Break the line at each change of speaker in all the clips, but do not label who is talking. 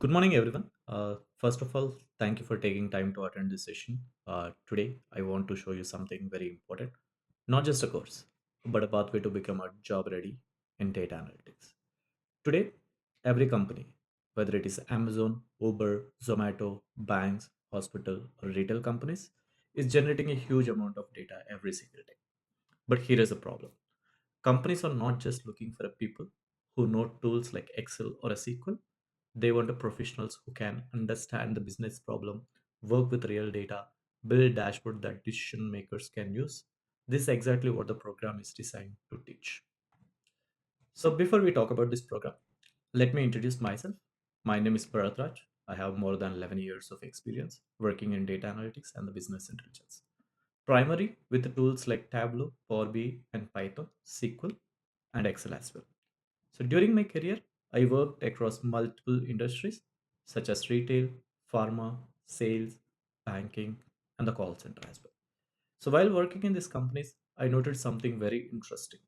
Good morning, everyone. First of all, thank you for taking time to attend this session. Today, I want to show you something very important, not just a course, but a pathway to become a job ready in data analytics. Today, every company, whether it is Amazon, Uber, Zomato, banks, hospital, or retail companies, is generating a huge amount of data every single day. But here is a problem. Companies are not just looking for a people who know tools like Excel or a SQL. They want a professionals who can understand the business problem, work with real data, build dashboard that decision makers can use. This is exactly what the program is designed to teach. So before we talk about this program, let me introduce myself. My name is Bharatraj. I have more than 11 years of experience working in data analytics and the business intelligence. Primary with the tools like Tableau, Power BI, and Python, SQL, and Excel as well. So during my career, I worked across multiple industries such as retail, pharma, sales, banking, and the call center as well. So while working in these companies, I noted something very interesting.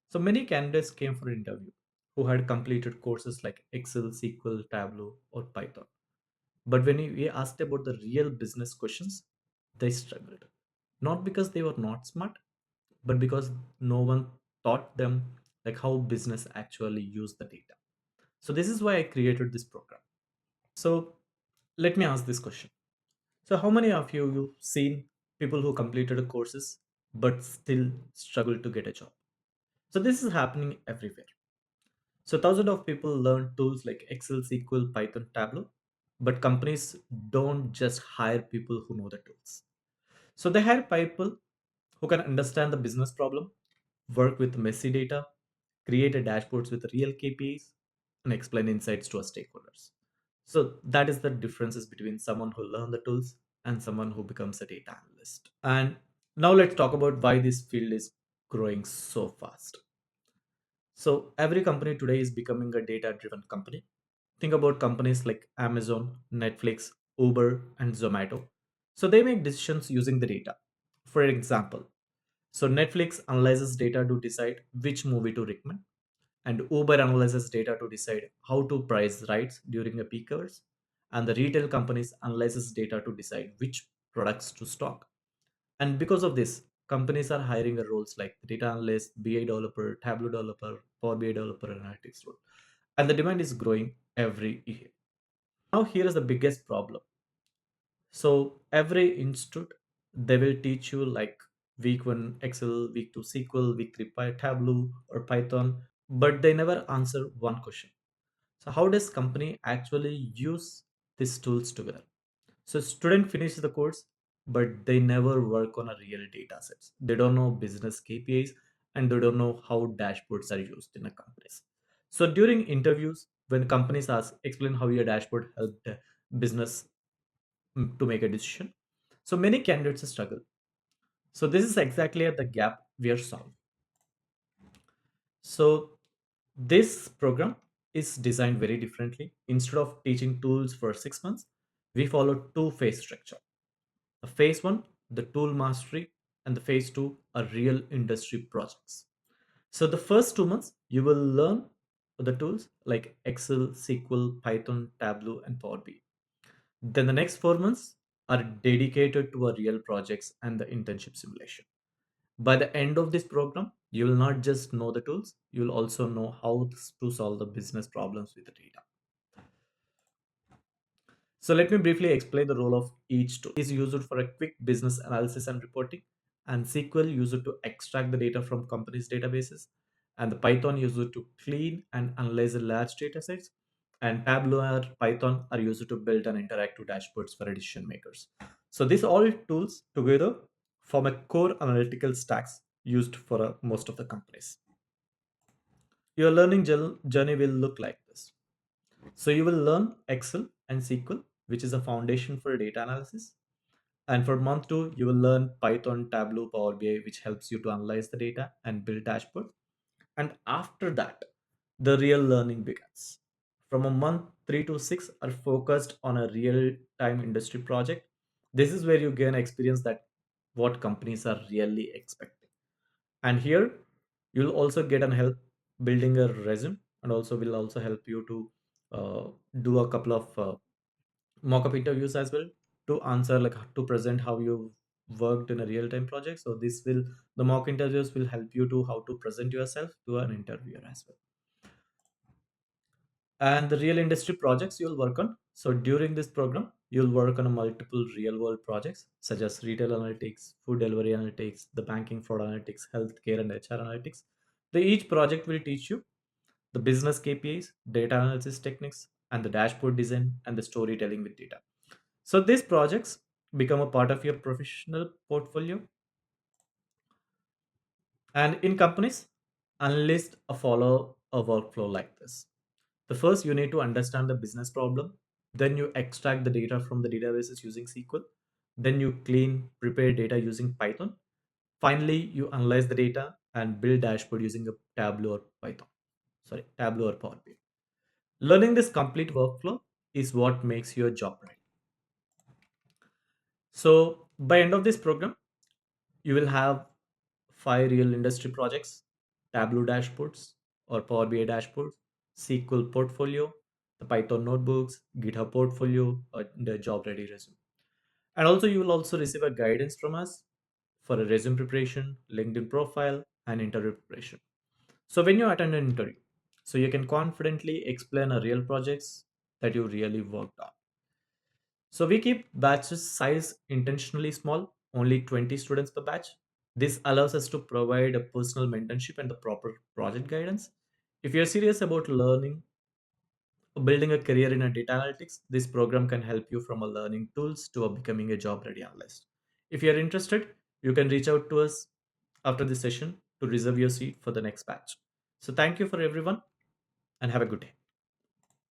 So many candidates came for interview who had completed courses like Excel, SQL, Tableau, or Python. But when we asked about the real business questions, they struggled. Not because they were not smart, but because no one taught them like how business actually use the data. So this is why I created this program. So let me ask this question. So how many of you seen people who completed courses but still struggle to get a job? So this is happening everywhere. So thousands of people learn tools like Excel, SQL, Python, Tableau, but companies don't just hire people who know the tools. So they hire people who can understand the business problem, work with messy data, create a dashboards with real KPIs, and explain insights to our stakeholders. So that is the differences between someone who learn the tools and someone who becomes a data analyst. And now let's talk about why this field is growing so fast. So every company today is becoming a data driven company. Think about companies like Amazon, Netflix, Uber, and Zomato. So they make decisions using the data. For example, so Netflix analyzes data to decide which movie to recommend, and Uber analyzes data to decide how to price rides during a peak hours, and the retail companies analyzes data to decide which products to stock. And because of this, companies are hiring a roles like data analyst, BI developer, Tableau developer, Power BI developer, and analytics role. And the demand is growing every year. Now here is the biggest problem. So every institute they will teach you like week one Excel, week two SQL, week three Tableau or Python, but they never answer one question. So how does company actually use these tools together? So student finishes the course, but they never work on a real data sets. They don't know business KPIs and they don't know how dashboards are used in a companies. So during interviews, when companies ask, explain how your dashboard helped business to make a decision. So many candidates struggle. So this is exactly at the gap we are solving. So this program is designed very differently. Instead of teaching tools for 6 months, we follow two-phase structure. The phase one, the tool mastery, and the phase two are real industry projects. So the first 2 months, you will learn the tools like Excel, SQL, Python, Tableau, and Power BI. Then the next 4 months are dedicated to our real projects and the internship simulation. By the end of this program, you will not just know the tools, you will also know how to solve the business problems with the data. So let me briefly explain the role of each tool. Is used for a quick business analysis and reporting, and SQL used to extract the data from companies' databases, and the Python used to clean and analyze the large data sets, and Tableau or Python are used to build and interactive dashboards for decision makers. So these all tools together form a core analytical stacks used for most of the companies. Your learning journey will look like this. So you will learn Excel and SQL, which is a foundation for data analysis. And for month two, you will learn Python, Tableau, Power BI, which helps you to analyze the data and build dashboard. And after that, the real learning begins. From a month 3 to 6 are focused on a real time industry project. This is where you gain experience that what companies are really expecting. And here you'll also get an help building a resume and also will also help you to do a couple of mock-up interviews as well to answer, like to present how you worked in a real-time project. So this will the mock interviews will help you to how to present yourself to an interviewer as well. And the real industry projects you'll work on. So during this program, you'll work on a multiple real world projects such as retail analytics, food delivery analytics, the banking fraud analytics, healthcare and HR analytics. Each project will teach you the business KPIs, data analysis techniques, and the dashboard design and the storytelling with data. So these projects become a part of your professional portfolio. And in companies, analysts follow a workflow like this. The first, you need to understand the business problem. Then you extract the data from the databases using SQL. Then you clean, prepare data using Python. Finally, you analyze the data and build dashboard using a Tableau or Python. Sorry, Tableau or Power BI. Learning this complete workflow is what makes your job right. So by end of this program, you will have 5 real industry projects, Tableau dashboards or Power BI dashboards, SQL portfolio, the Python notebooks, GitHub portfolio, or the job ready resume. And also, you will also receive a guidance from us for a resume preparation, LinkedIn profile, and interview preparation. So when you attend an interview, so you can confidently explain a real projects that you really worked on. So we keep batches size intentionally small, only 20 students per batch. This allows us to provide a personal mentorship and the proper project guidance. If you're serious about learning, building a career in a data analytics, this program can help you from a learning tools to a becoming a job ready analyst. If you're interested, you can reach out to us after this session to reserve your seat for the next batch. So thank you for everyone and have a good day.